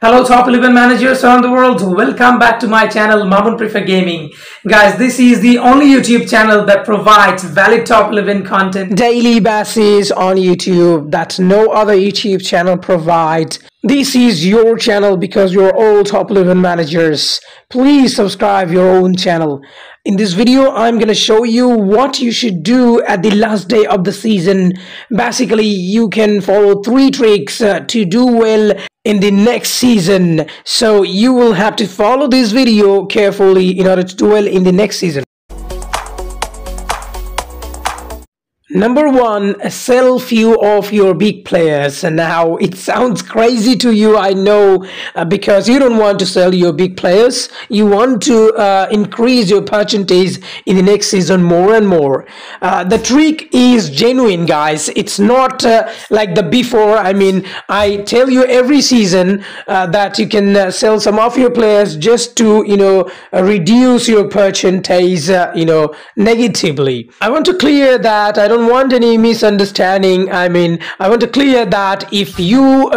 Hello top 11 managers around the world, welcome back to my channel Mamun Prefer Gaming. Guys, this is the only YouTube channel that provides valid top 11 content daily basis on YouTube that no other YouTube channel provides. This is your channel because you're all top 11 managers. Please subscribe your own channel. In this video, I'm going to show you what you should do at the last day of the season. Basically, you can follow 3 tricks to do well in the next season. So you will have to follow this video carefully in order to do well in the next season. Number 1, sell few of your big players. Now, it sounds crazy to you, I know, because you don't want to sell your big players. You want to increase your percentage in the next season more and more. The trick is genuine, guys. It's not like the before. I mean, I tell you every season that you can sell some of your players just to, reduce your percentage, negatively. I want to clear that. I don't want any misunderstanding. I mean, I want to clear that if you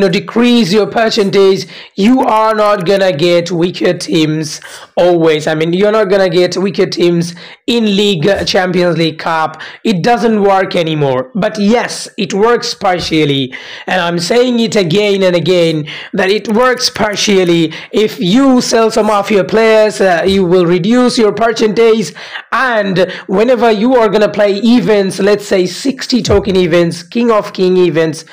decrease your percentage, you are not gonna get weaker teams always. I mean, you're not gonna get weaker teams in League, Champions League, Cup. It doesn't work anymore. But yes, it works partially, and I'm saying it again and again that it works partially. If you sell some of your players, you will reduce your percentage, and whenever you are gonna play events, let's say 60 token events, king of king events,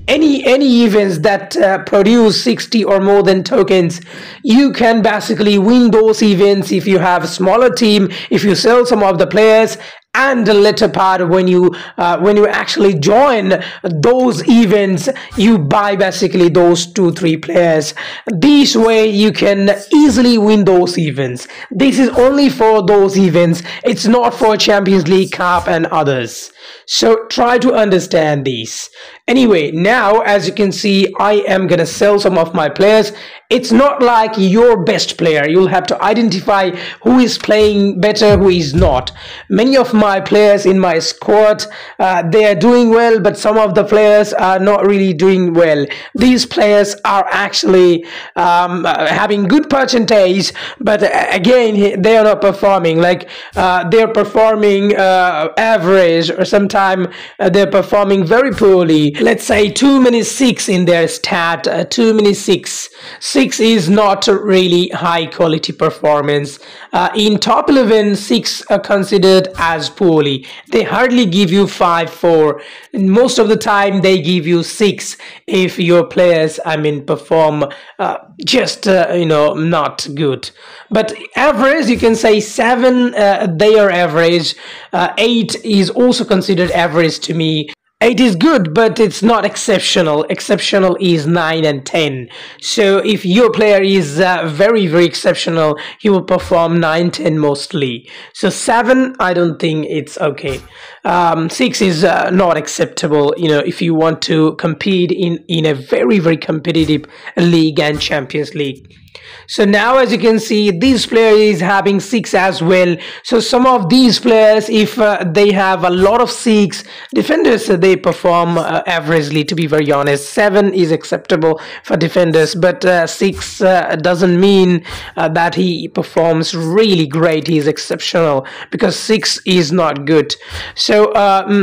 any events that produce 60 or more than tokens, you can basically win those events if you have a smaller team, if you sell some of the players. And the later part, when you actually join those events, you buy basically those 2-3 players. This way you can easily win those events. This is only for those events. It's not for Champions League, Cup and others. So try to understand these. Anyway, now as you can see, I am gonna sell some of my players. It's not like your best player. You'll have to identify who is playing better, who is not. Many of my players in my squad, they are doing well, but some of the players are not really doing well. These players are actually having good percentage, but again, they are not performing. Like they're performing average, or sometimes they're performing very poorly. Let's say too many 6 in their stat, too many 6. 6 is not really high quality performance. In top 11, 6 are considered as poorly. They hardly give you 5, 4. Most of the time they give you 6 if your players, perform just not good. But average, you can say 7, they are average. 8 is also considered average to me. 8 is good, but it's not exceptional. Exceptional is 9 and 10. So if your player is very, very exceptional, he will perform 9, 10 mostly. So 7, I don't think it's okay. 6 is not acceptable, if you want to compete in a very, very competitive league and Champions League. So now as you can see, this player is having 6 as well. So some of these players, if they have a lot of 6 defenders, they perform averagely, to be very honest. 7 is acceptable for defenders, but 6 doesn't mean that he performs really great. He's exceptional, because 6 is not good. So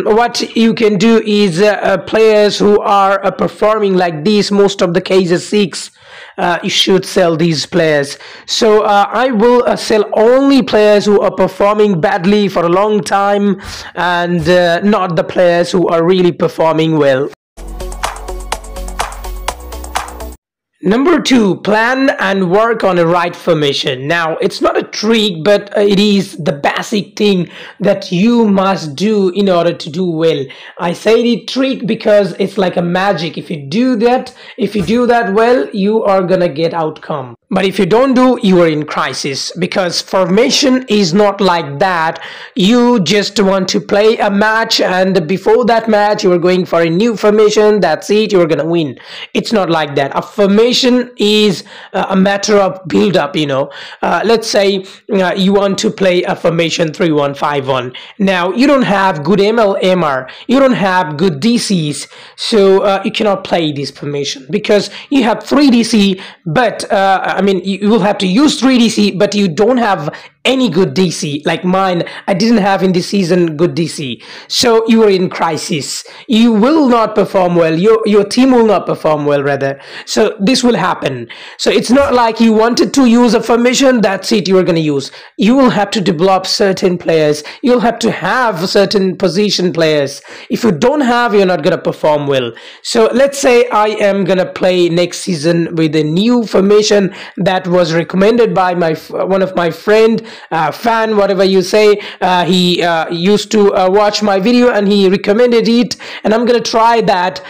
what you can do is players who are performing like this, most of the cases 6, you should sell these players. So I will sell only players who are performing badly for a long time, and not the players who are really performing well. Number 2, plan and work on a right formation. Now, it's not a trick, but it is the basic thing that you must do in order to do well. I say the trick because it's like a magic. If you do that well, you are gonna get outcome. But if you don't do, you are in crisis, because formation is not like that. You just want to play a match, and before that match you are going for a new formation. That's it, you're gonna win. It's not like that. A formation is a matter of build up. Let's say you want to play a formation 3-1-5-1. Now you don't have good MR, you don't have good DCs, so you cannot play this formation because you have 3 DC, but you will have to use 3 DC, but you don't have any good DC. Like mine, I didn't have in this season good DC, so you are in crisis. You will not perform well, your team will not perform well rather. So this will happen. So it's not like you wanted to use a formation, that's it, you are going to use. You will have to develop certain players, you'll have to have certain position players. If you don't have, you're not going to perform well. So let's say I am going to play next season with a new formation that was recommended by one of my friend, fan, whatever you say. He used to watch my video and he recommended it, and I'm gonna try that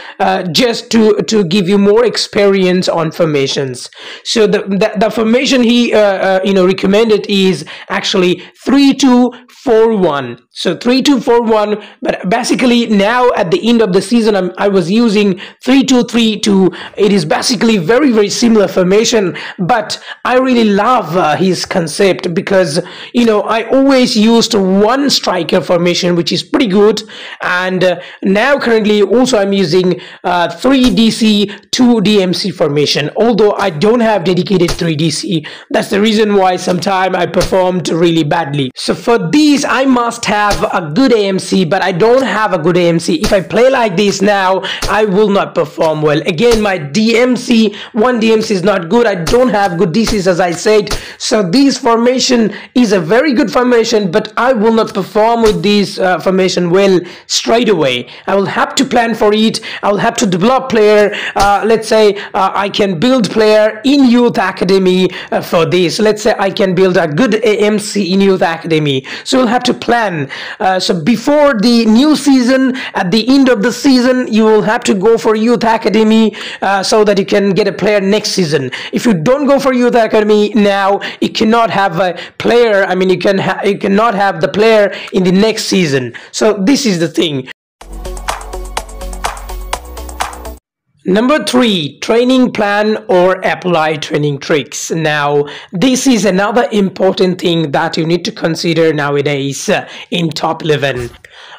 just to give you more experience on formations. So the formation he recommended is actually 3-2-4-1. So 3-2-4-1, but basically now at the end of the season I was using 3-2-3-2. It is basically very, very similar formation, but I really love his concept because I always used one striker formation, which is pretty good. And now currently also I'm using 3DC 2DMC formation, although I don't have dedicated 3DC. That's the reason why sometimes I performed really badly. So for these I must have a good AMC, but I don't have a good AMC. If I play like this now, I will not perform well. Again, my DMC, one DMC is not good. I don't have good DCs, as I said. So this formation is a very good formation, but I will not perform with this formation well straight away. I will have to plan for it. I will have to develop player. Let's say I can build player in youth academy for this. Let's say I can build a good AMC in youth academy. So we'll have to plan. So before the new season, at the end of the season, you will have to go for youth academy so that you can get a player next season. If you don't go for youth academy now, you cannot have a player. You cannot have the player in the next season. So this is the thing. Number 3, training plan or apply training tricks. Now, this is another important thing that you need to consider nowadays in top 11.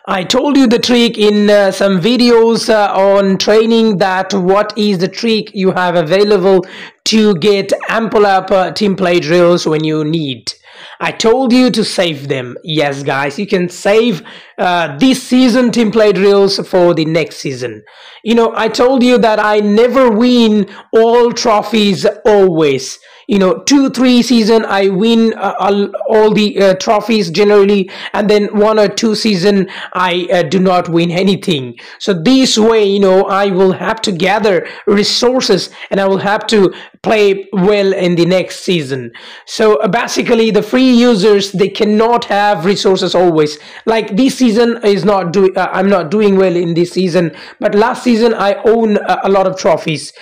I told you the trick in some videos on training, that what is the trick you have available to get ample up team play drills when you need. I told you to save them. Yes guys, you can save this season team play drills for the next season. I told you that I never win all trophies always. 2-3 season I win all the trophies generally, and then 1 or 2 season I do not win anything. So this way I will have to gather resources and I will have to play well in the next season. So basically the free users, they cannot have resources always. Like this season is not I'm not doing well in this season, but last season I own a lot of trophies.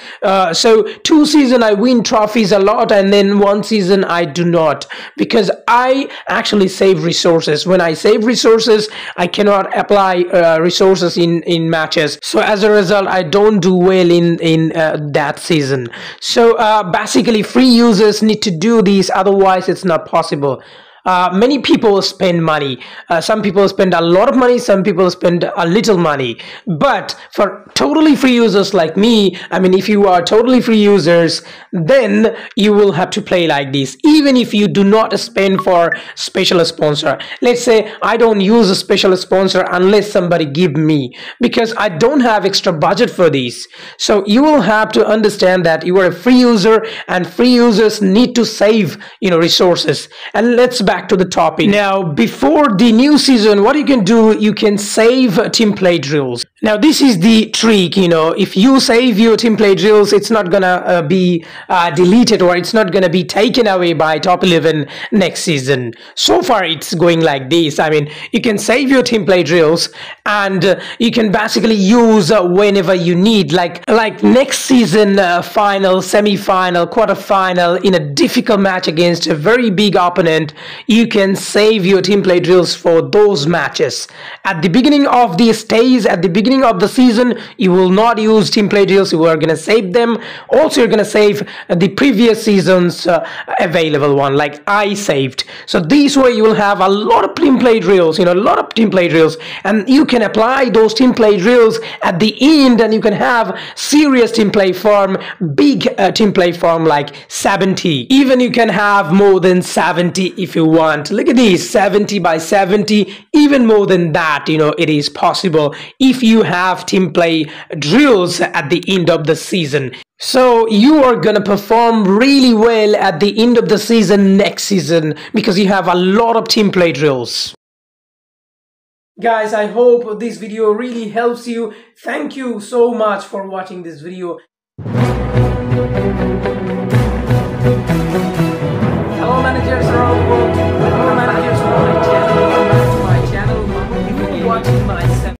So 2 season I win trophies a lot, and then 1 season I do not, because I actually save resources. When I save resources, I cannot apply resources in matches. So as a result, I don't do well in that season. So basically free users need to do this, otherwise it's not possible. Many people spend money. Some people spend a lot of money, some people spend a little money. But for totally free users like me, if you are totally free users, then you will have to play like this. Even if you do not spend for special sponsor. Let's say I don't use a special sponsor unless somebody give me, because I don't have extra budget for this. So you will have to understand that you are a free user, and free users need to save resources. And let's back to the topic. Now, before the new season, what you can do, you can save team play drills. Now, this is the trick, if you save your team play drills, it's not gonna be deleted, or it's not gonna be taken away by top 11 next season. So far, it's going like this. I mean, you can save your team play drills, and you can basically use whenever you need, like next season, final, semi-final, quarter-final, in a difficult match against a very big opponent. You can save your team play drills for those matches. At the beginning of the stage, at the beginning of the season, you will not use team play drills. You are going to save them. Also, you're going to save the previous season's available one, like I saved. So this way you will have a lot of team play drills, a lot of team play drills, and you can apply those team play drills at the end, and you can have serious team play form, big team play form like 70. Even you can have more than 70 if you want. Look at this, 70 by 70, even more than that, it is possible if you have team play drills at the end of the season. So you are gonna perform really well at the end of the season next season because you have a lot of team play drills. Guys, I hope this video really helps you. Thank you so much for watching this video. Hello managers around the world.